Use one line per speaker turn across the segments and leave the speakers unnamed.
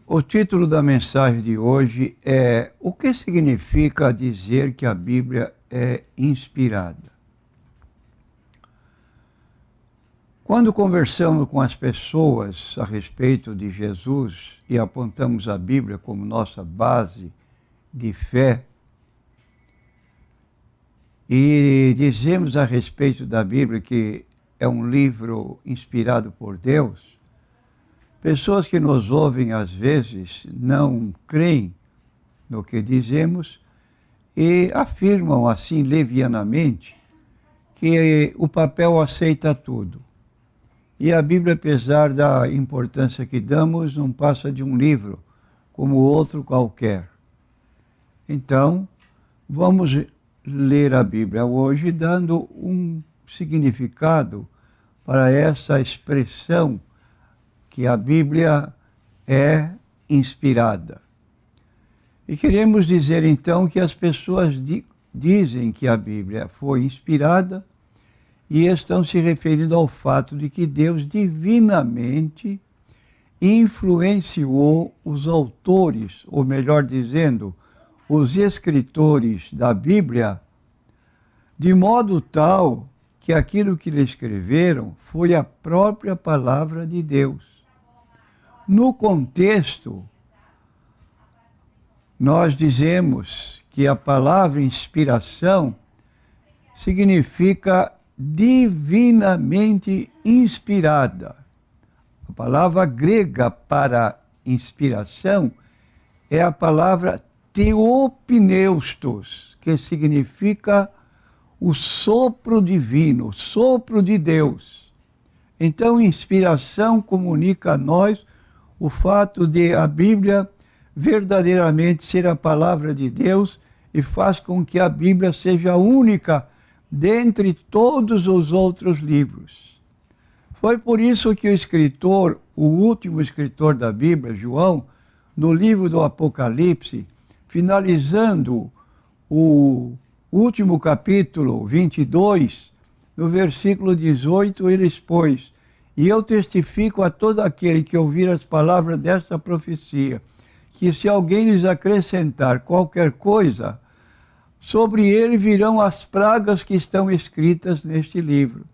O título da mensagem de hoje é: o que significa dizer que a Bíblia é inspirada? Quando conversamos com as pessoas a respeito de Jesus e apontamos a Bíblia como nossa base de fé, e dizemos a respeito da Bíblia que é um livro inspirado por Deus, pessoas que nos ouvem às vezes não creem no que dizemos e afirmam assim levianamente que o papel aceita tudo. E a Bíblia, apesar da importância que damos, não passa de um livro como outro qualquer. Então, vamos ler a Bíblia hoje dando um significado para essa expressão que a Bíblia é inspirada. E queremos dizer então que as pessoas dizem que a Bíblia foi inspirada e estão se referindo ao fato de que Deus divinamente influenciou os autores, ou melhor dizendo, os escritores da Bíblia, de modo tal que aquilo que eles escreveram foi a própria palavra de Deus. No contexto, nós dizemos que a palavra inspiração significa divinamente inspirada. A palavra grega para inspiração é a palavra theopneustos, que significa o sopro divino, o sopro de Deus. Então, inspiração comunica a nós o fato de a Bíblia verdadeiramente ser a palavra de Deus e faz com que a Bíblia seja a única dentre todos os outros livros. Foi por isso que o escritor, o último escritor da Bíblia, João, no livro do Apocalipse, finalizando o último capítulo 22, no versículo 18, ele expôs: e eu testifico a todo aquele que ouvir as palavras desta profecia, que se alguém lhes acrescentar qualquer coisa, sobre ele virão as pragas que estão escritas neste livro.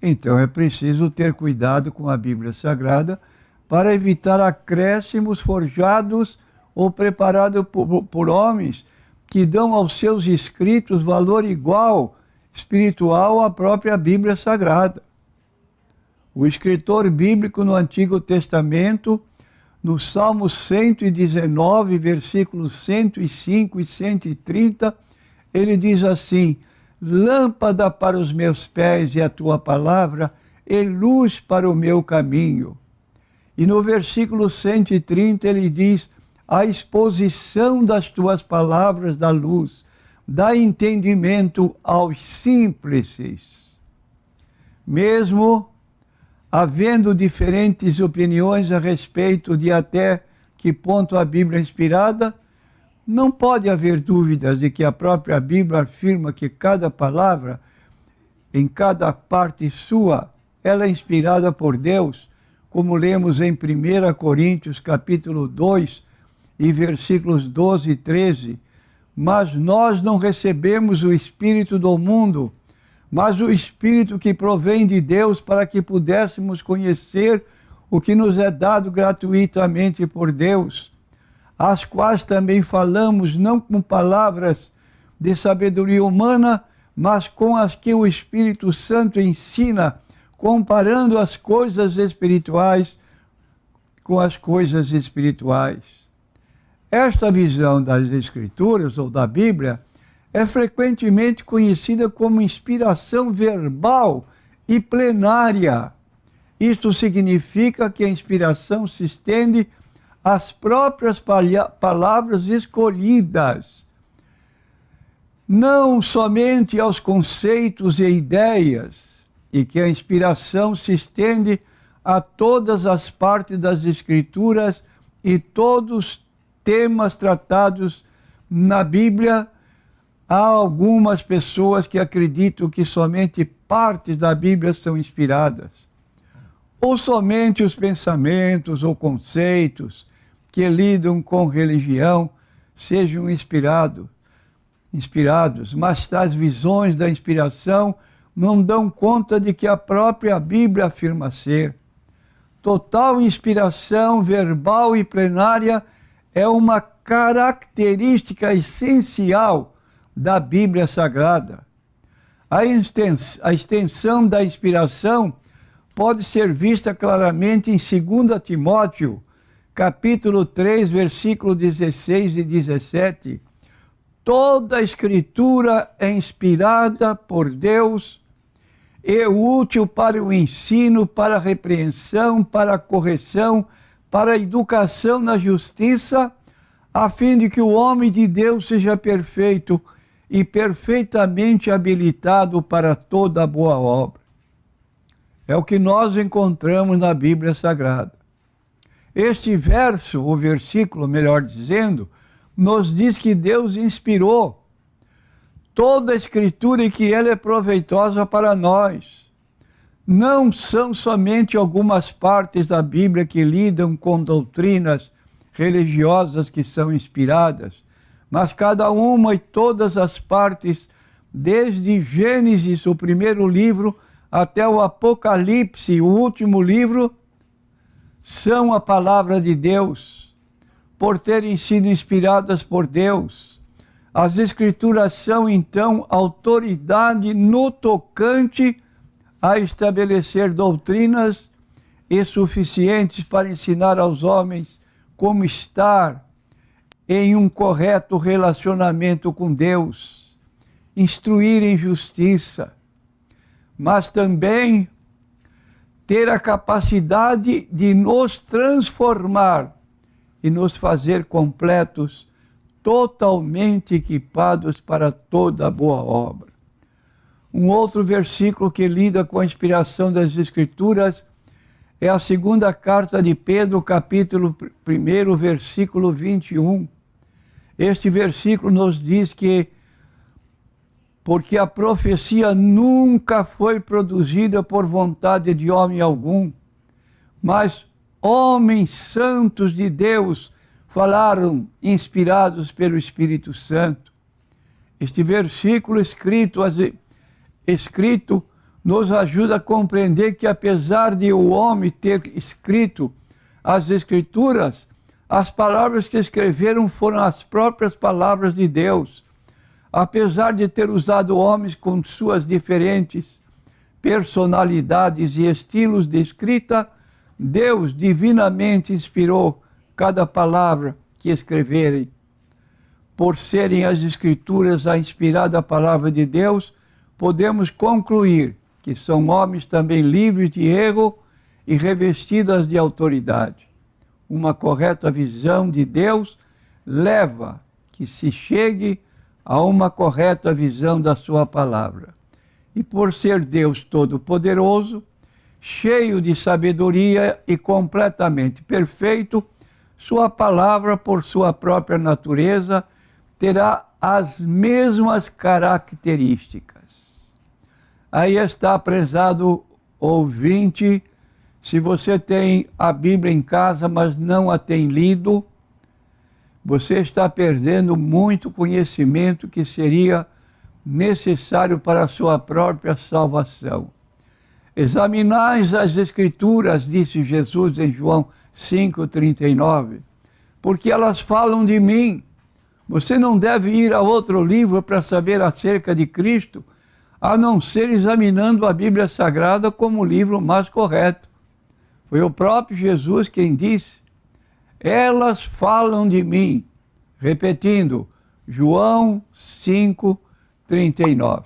Então é preciso ter cuidado com a Bíblia Sagrada para evitar acréscimos forjados ou preparados por homens que dão aos seus escritos valor igual, espiritual, à própria Bíblia Sagrada. O escritor bíblico no Antigo Testamento, no Salmo 119, versículos 105 e 130, ele diz assim: lâmpada para os meus pés é a tua palavra, e luz para o meu caminho. E no versículo 130 ele diz: a exposição das tuas palavras dá luz, dá entendimento aos simples. Mesmo havendo diferentes opiniões a respeito de até que ponto a Bíblia é inspirada, não pode haver dúvidas de que a própria Bíblia afirma que cada palavra, em cada parte sua, ela é inspirada por Deus, como lemos em 1 Coríntios capítulo 2 e versículos 12 e 13. Mas nós não recebemos o Espírito do mundo, mas o Espírito que provém de Deus, para que pudéssemos conhecer o que nos é dado gratuitamente por Deus, as quais também falamos não com palavras de sabedoria humana, mas com as que o Espírito Santo ensina, comparando as coisas espirituais com as coisas espirituais. Esta visão das Escrituras ou da Bíblia é frequentemente conhecida como inspiração verbal e plenária. Isto significa que a inspiração se estende às próprias palavras escolhidas, não somente aos conceitos e ideias, e que a inspiração se estende a todas as partes das Escrituras e todos os temas tratados na Bíblia. Há algumas pessoas que acreditam que somente partes da Bíblia são inspiradas, ou somente os pensamentos ou conceitos que lidam com religião sejam inspirados, mas tais visões da inspiração não dão conta de que a própria Bíblia afirma ser. Total inspiração verbal e plenária é uma característica essencial da Bíblia Sagrada. A extensão da inspiração pode ser vista claramente em 2 Timóteo, capítulo 3, versículos 16 e 17. Toda a Escritura é inspirada por Deus e útil para o ensino, para a repreensão, para a correção, para a educação na justiça, a fim de que o homem de Deus seja perfeito e perfeitamente habilitado para toda boa obra. É o que nós encontramos na Bíblia Sagrada. Este verso, o versículo, melhor dizendo, nos diz que Deus inspirou toda a Escritura e que ela é proveitosa para nós. Não são somente algumas partes da Bíblia que lidam com doutrinas religiosas que são inspiradas, mas cada uma e todas as partes, desde Gênesis, o primeiro livro, até o Apocalipse, o último livro, são a palavra de Deus, por terem sido inspiradas por Deus. As Escrituras são, então, autoridade no tocante a estabelecer doutrinas e suficientes para ensinar aos homens como estar em um correto relacionamento com Deus, instruir em justiça, mas também ter a capacidade de nos transformar e nos fazer completos, totalmente equipados para toda boa obra. Um outro versículo que lida com a inspiração das Escrituras é a segunda carta de Pedro, capítulo 1, versículo 21. Este versículo nos diz que porque a profecia nunca foi produzida por vontade de homem algum, mas homens santos de Deus falaram inspirados pelo Espírito Santo. Este versículo escrito nos ajuda a compreender que apesar de o homem ter escrito as Escrituras, as palavras que escreveram foram as próprias palavras de Deus. Apesar de ter usado homens com suas diferentes personalidades e estilos de escrita, Deus divinamente inspirou cada palavra que escreverem. Por serem as Escrituras a inspirada palavra de Deus, podemos concluir que são homens também livres de erro e revestidas de autoridade. Uma correta visão de Deus leva que se chegue a uma correta visão da sua palavra. E por ser Deus Todo-Poderoso, cheio de sabedoria e completamente perfeito, sua palavra, por sua própria natureza, terá as mesmas características. Aí está, prezado ouvinte, se você tem a Bíblia em casa, mas não a tem lido, você está perdendo muito conhecimento que seria necessário para a sua própria salvação. Examinais as Escrituras, disse Jesus em João 5,39, porque elas falam de mim. Você não deve ir a outro livro para saber acerca de Cristo, a não ser examinando a Bíblia Sagrada como o livro mais correto. Foi o próprio Jesus quem disse: elas falam de mim. Repetindo, João 5,39.